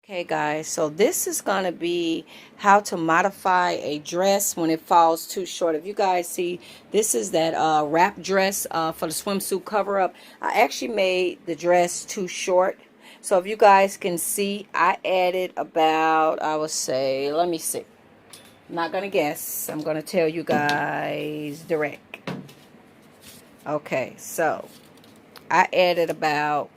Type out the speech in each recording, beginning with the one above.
Okay guys, so this is going to be how to modify a dress when it falls too short. If you guys see, this is that wrap dress for the swimsuit cover up. I actually made the dress too short. So if you guys can see, I added about, I would say, let me see. I'm not going to guess. I'm going to tell you guys direct. Okay, so I added about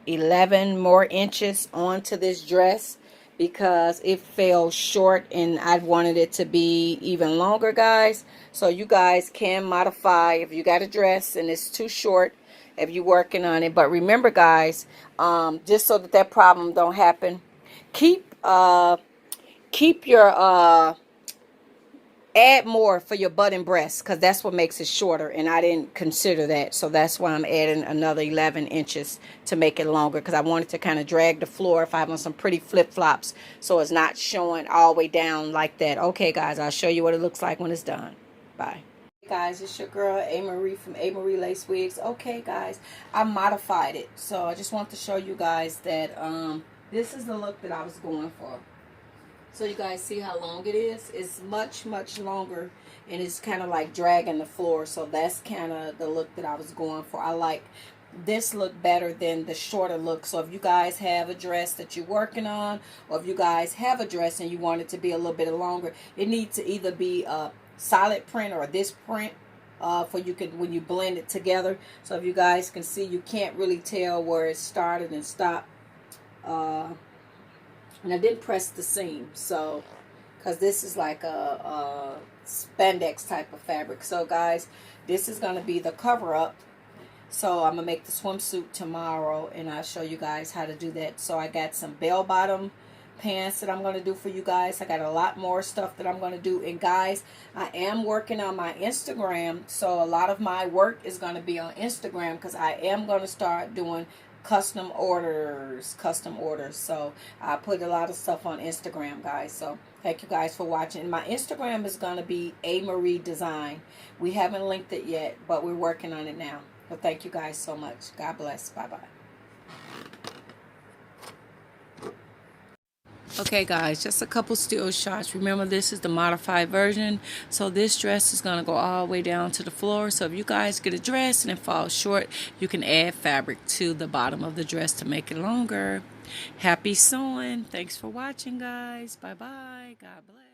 11 more inches onto this dress because it fell short and I wanted it to be even longer, guys. So you guys can modify if you got a dress and it's too short if you're working on it. But remember, guys, just so that problem don't happen, keep your add more for your butt and breast because that's what makes it shorter, and I didn't consider that, so that's why I'm adding another 11 inches to make it longer because I wanted to kind of drag the floor if I have on some pretty flip-flops so it's not showing all the way down like that. Okay guys, I'll show you what it looks like when it's done. Bye. Hey guys, it's your girl A. Marie from A. Marie Lace Wigs. Okay guys, I modified it, so I just want to show you guys that this is the look that I was going for. So you guys see how long it is? It's much longer, and it's kind of like dragging the floor. So that's kind of the look that I was going for. I like this look better than the shorter look. So if you guys have a dress that you're working on, or if you guys have a dress and you want it to be a little bit longer, it needs to either be a solid print or this print for you can when you blend it together. So if you guys can see, you can't really tell where it started and stopped. And I didn't press the seam, so because this is like a spandex type of fabric. So guys, this is going to be the cover up. So I'm gonna make the swimsuit tomorrow and I'll show you guys how to do that. So I got some bell bottom pants that I'm going to do for you guys. I got a lot more stuff that I'm going to do. And guys, I am working on my Instagram, so a lot of my work is going to be on Instagram because I am going to start doing custom orders. So I put a lot of stuff on Instagram, guys. So thank you guys for watching. My Instagram is going to be A. Marie Design. We haven't linked it yet, but we're working on it now. But thank you guys so much. God bless. Bye bye. Okay guys, just a couple still shots. Remember, this is the modified version, so this dress is going to go all the way down to the floor. So if you guys get a dress and it falls short, you can add fabric to the bottom of the dress to make it longer. Happy sewing. Thanks for watching, guys. Bye bye. God bless.